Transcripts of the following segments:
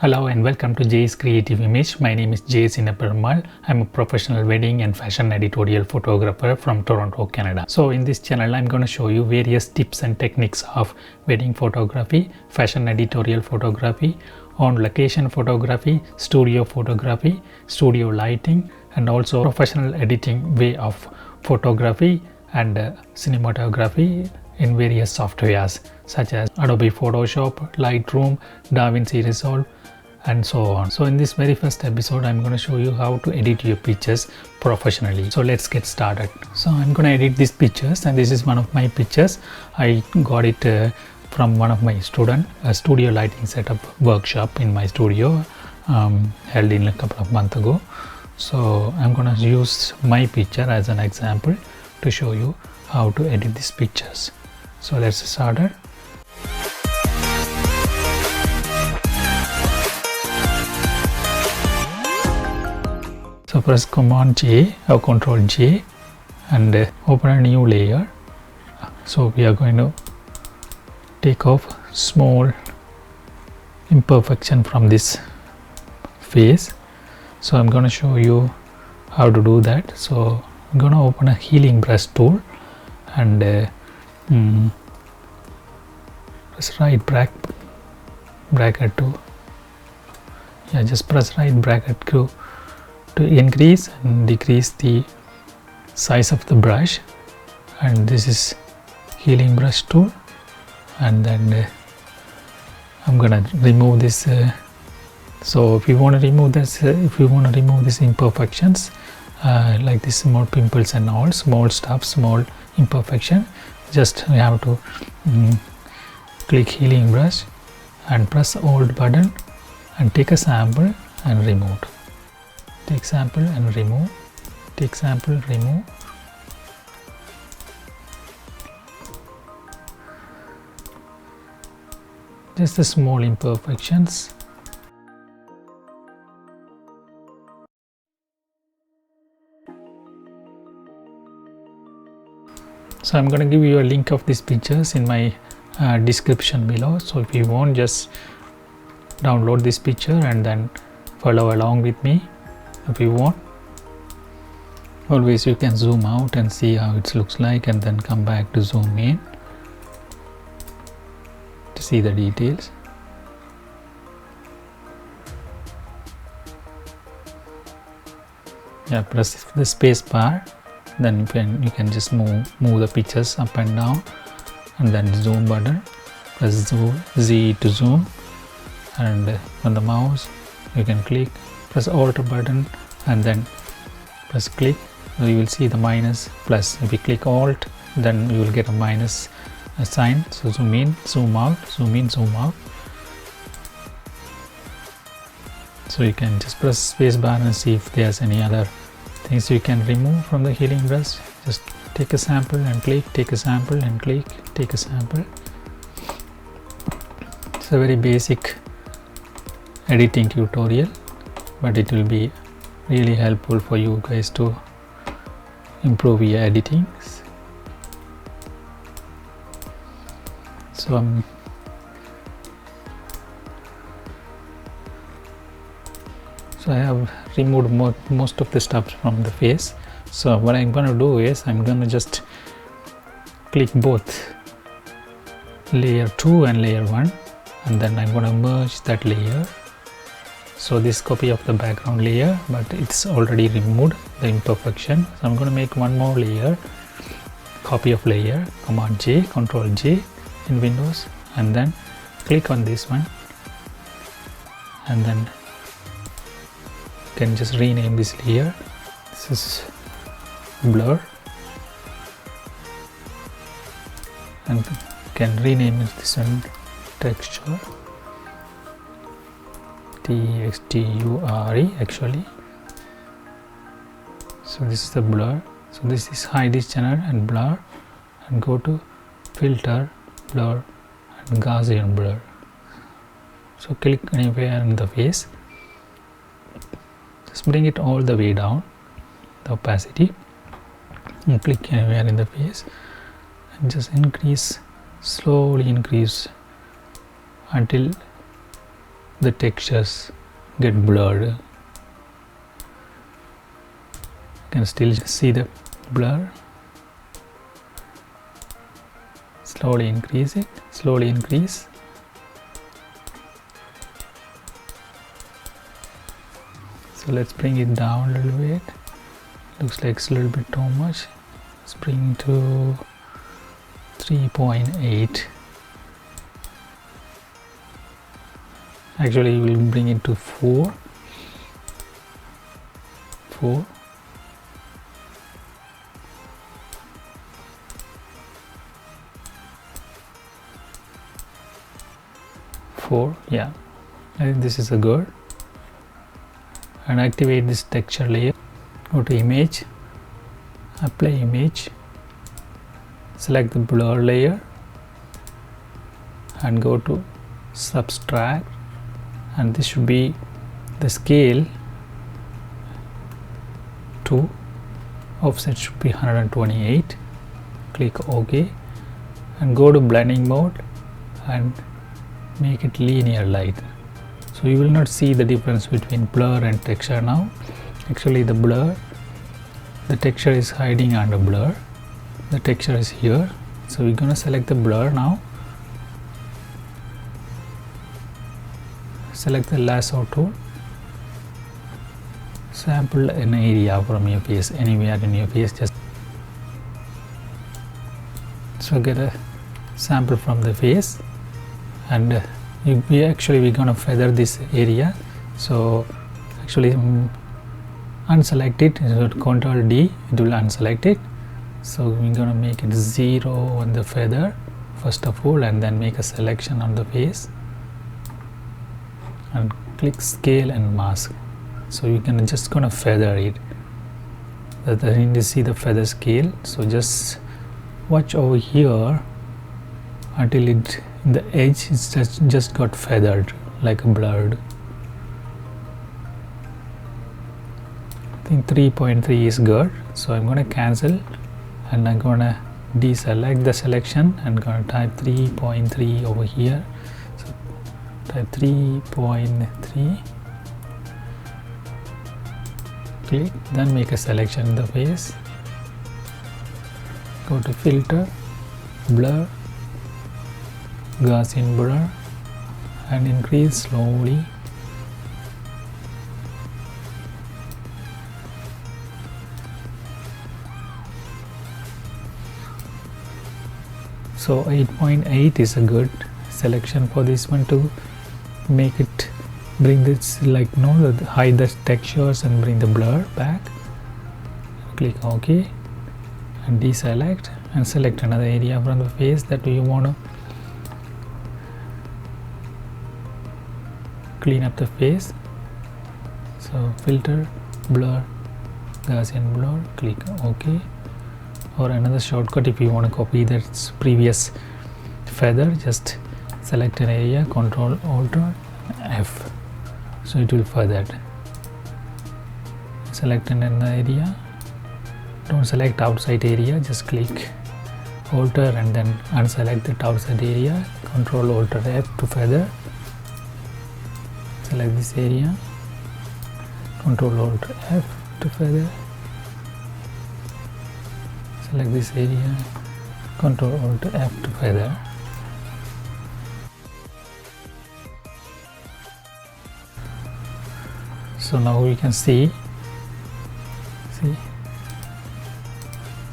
Hello and welcome to Jay's Creative Image. My name is Jay Sinnaperumal. I'm a professional wedding and fashion editorial photographer from Toronto, Canada. So in this channel, I'm going to show you various tips and techniques of wedding photography, fashion editorial photography, on location photography, studio lighting, and also professional editing way of photography and cinematography in various softwares such as Adobe Photoshop, Lightroom, DaVinci Resolve, and so on. So in this very first episode, I'm going to show you how to edit your pictures professionally. So let's get started. So I'm going to edit these pictures, and this is one of my pictures. I got it from one of my students, a studio lighting setup workshop in my studio held in a couple of months ago. So I'm going to use my picture as an example to show you how to edit these pictures. So let's start it. So press Command J or Control J and open a new layer. So we are going to take off small imperfection from this face. So I'm going to show you how to do that. So I'm going to open a healing brush tool and press right bracket to just press right bracket to increase and decrease the size of the brush, and this is healing brush tool. And then I'm gonna remove this. So if you want to remove this, these imperfections like this small pimples and all small stuff, small imperfection, just you have to click healing brush and press Alt button and take a sample and remove. Take sample and remove. Take sample, remove. Just the small imperfections. So I'm going to give you a link of these pictures in my description below. So if you want, just download this picture and then follow along with me. If you want, always you can zoom out and see how it looks like, and then come back to zoom in to see the details. Press the space bar, then you can just move the pictures up and down, and then zoom button, press Z to zoom, and on the mouse you can click, press Alt button and then press click. So you will see the minus plus. If you click Alt, then you will get a minus sign. So zoom in, zoom out, zoom in, zoom out. So you can just press space bar and see if there's any other things you can remove from the healing brush. Just take a sample and click, take a sample and click, take a sample. It's a very basic editing tutorial, but it will be really helpful for you guys to improve your editing. So I have removed most of the stuff from the face. So what I'm going to do is I'm going to just click both layer 2 and layer 1, and then I'm going to merge that layer. So this copy of the background layer, but it's already removed the imperfection. So I'm going to make one more layer, copy of layer, Command J, Control J in Windows, and then click on this one, and then you can just rename this layer. This is blur, and you can rename this one texture. TXTURE actually. So this is the blur. So this is hide this channel and blur, and go to filter, blur and Gaussian blur. So click anywhere in the face, just bring it all the way down, the opacity, and click anywhere in the face and just increase, slowly increase until the textures get blurred. You can still see the blur. Slowly increase it, slowly increase. So let's bring it down a little bit. Looks like it's a little bit too much. Let's bring it to 3.8. Actually we'll bring it to 4. 4. Yeah, I think this is a good. And activate this texture layer. Go to image, apply image, select the blur layer and go to subtract, and this should be the scale 2, offset should be 128. Click OK and go to blending mode and make it linear light. So you will not see the difference between blur and texture now. Actually the blur, the texture is hiding under blur, the texture is here. So we're gonna select the blur now, select the lasso tool, sample an area from your face, anywhere in your face, just so get a sample from the face. And we're gonna feather this area. So actually unselect it, Ctrl D, it will unselect it. So we're gonna make it 0 on the feather first of all, and then make a selection on the face and click scale and mask. So you can just gonna feather it. I need to see the feather scale. So just watch over here until it in the edge it's just got feathered like a blurred. I think 3.3 is good, so I'm going to cancel and I'm going to deselect the selection and going to type 3.3 over here. So type 3.3, click, then make a selection in the face, go to filter, blur, Gaussian Blur and increase slowly. So 8.8 is a good selection for this one to make it, bring this like hide the textures and bring the blur back. Click OK and deselect and select another area from the face that you want to clean up the face. So filter, blur, Gaussian Blur, click OK. Or another shortcut, if you want to copy that previous feather, just select an area, Ctrl Alt F, so it will feather. Select another area, don't select outside area, just click Alter and then unselect the outside area, Ctrl Alt F to feather. Select this area, Ctrl Alt F to feather. Select this area, Ctrl Alt F to feather. So now we can see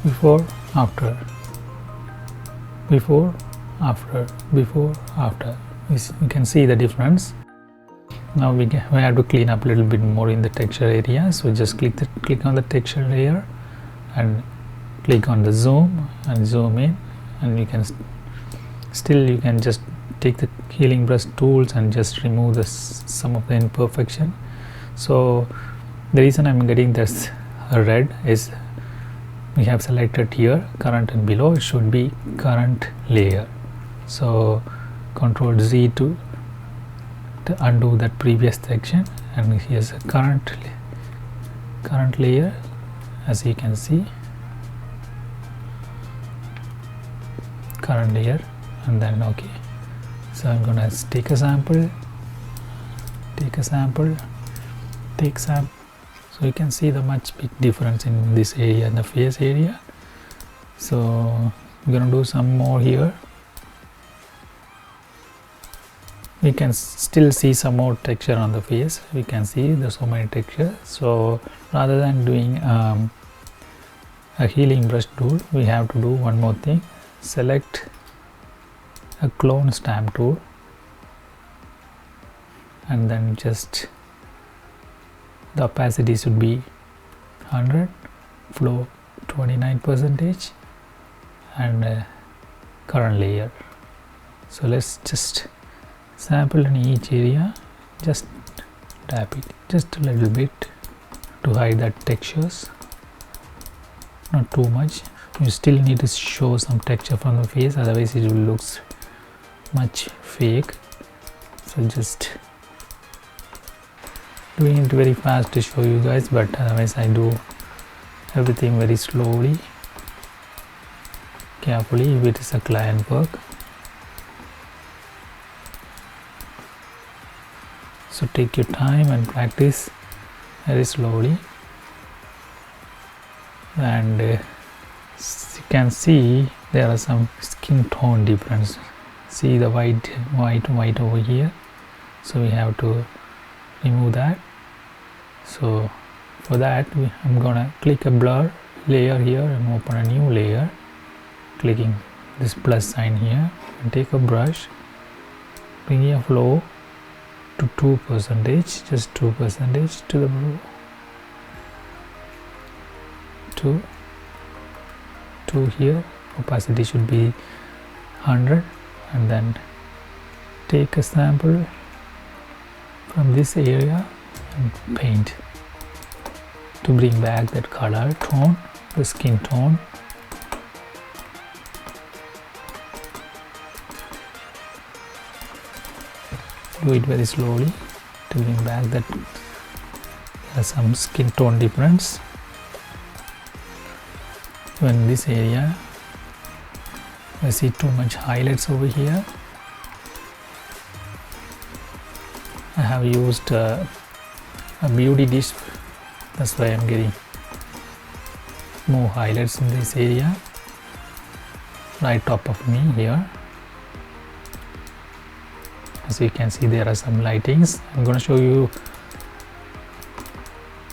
before, after, before, after, before, after. You can see the difference. Now we have to clean up a little bit more in the texture area. So just click on the texture layer and click on the zoom and zoom in, and you can you can just take the healing brush tools and just remove some of the imperfection. So the reason I'm getting this red is we have selected here current and below, it should be current layer. So Ctrl Z to undo that previous section, and here's a current layer, as you can see, current layer, and then OK. So I'm gonna take a sample, take a sample, take sample. So you can see the much big difference in this area, in the face area. So we're gonna do some more here. We can still see some more texture on the face. We can see there's so many textures. So rather than doing a healing brush tool, we have to do one more thing. Select a clone stamp tool and then just the opacity should be 100, flow 29%, and current layer. So let's just sample in each area, just tap it just a little bit to hide that textures, not too much. You still need to show some texture from the face, otherwise it will looks much fake. So just doing it very fast to show you guys, but otherwise I do everything very slowly, carefully, if it is a client work. So take your time and practice very slowly, and you can see there are some skin tone difference. See the white over here, so we have to remove that. So for that I'm gonna click a blur layer here and open a new layer, clicking this plus sign here, and take a brush, bring a flow to 2%, just 2% to the blue, 2 here, opacity should be 100, and then take a sample from this area and paint to bring back that color tone, the skin tone. Do it very slowly to bring back that there is some skin tone difference. When this area I see too much highlights over here, I have used a beauty dish, that's why I'm getting more highlights in this area, right top of me here. As you can see, there are some lightings. I'm going to show you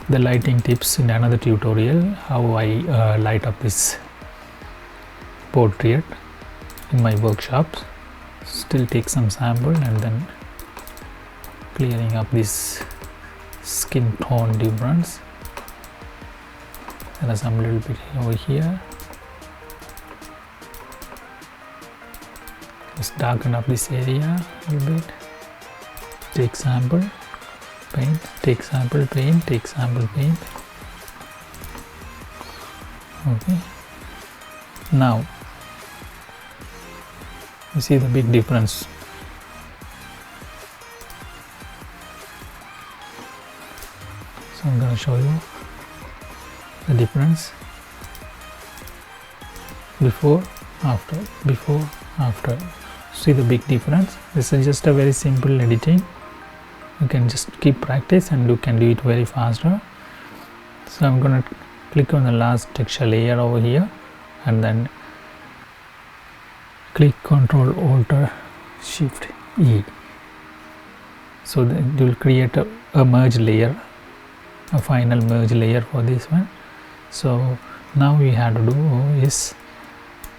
the lighting tips in another tutorial, how I light up this portrait in my workshops. Still take some sample and then clearing up this skin tone difference. There are some little bit over here. Just darken up this area a little bit. Take sample, paint, take sample, paint, take sample, paint. Okay. Now you see the big difference. So I'm going to show you the difference before, after, before, after. See the big difference. This is just a very simple editing. You can just keep practice and you can do it very faster. So I'm going to click on the last texture layer over here and then click Ctrl Alt Shift E. So that it will create a merge layer, a final merge layer for this one. So now we have to do is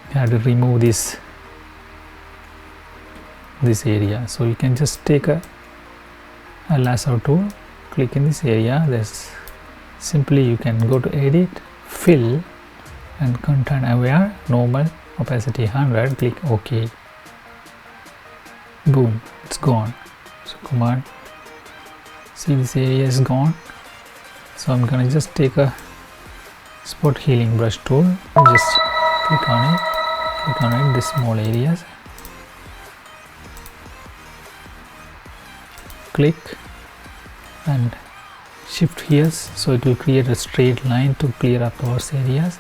we have to remove this area. So you can just take a lasso tool, click in this area. There's simply you can go to edit, fill, and content aware, normal, opacity 100, click OK. Boom, it's gone. So command, see this area is gone. So I'm gonna just take a spot healing brush tool, just click on it, these small areas, click and shift here, so it will create a straight line to clear up those areas,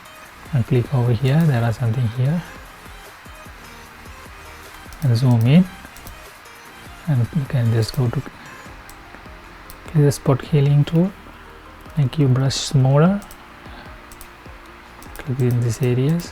and click over here, there are something here, and zoom in, and you can just go to Click the spot healing tool, make your brush smaller, click in these areas.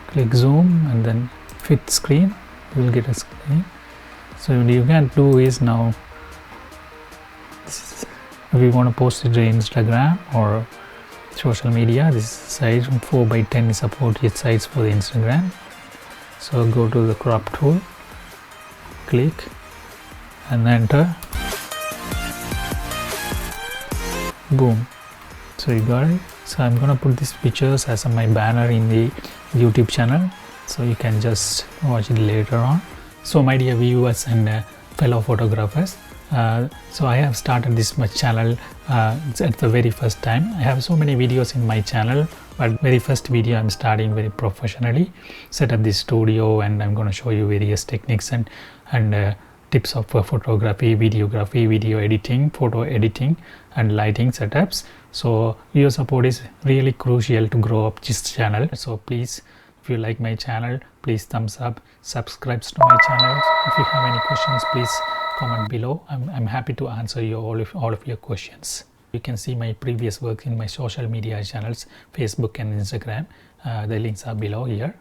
Click zoom and then fit screen, you will get a screen. So what you can do is now, if you want to post it to Instagram or social media, this size 4:10 is appropriate size for the Instagram. So go to the crop tool, click and enter, boom, so you got it. So I'm gonna put these pictures as my banner in the YouTube channel, so you can just watch it later on. So my dear viewers and fellow photographers, so I have started this my channel at the very first time. I have so many videos in my channel, but very first video I'm starting very professionally, set up this studio, and I'm going to show you various techniques and tips of photography, videography, video editing, photo editing and lighting setups. So your support is really crucial to grow up this channel. So please, if you like my channel, please thumbs up, subscribe to my channel. If you have any questions, please comment below. I'm happy to answer all of your questions. You can see my previous work in my social media channels, Facebook and Instagram. The links are below here.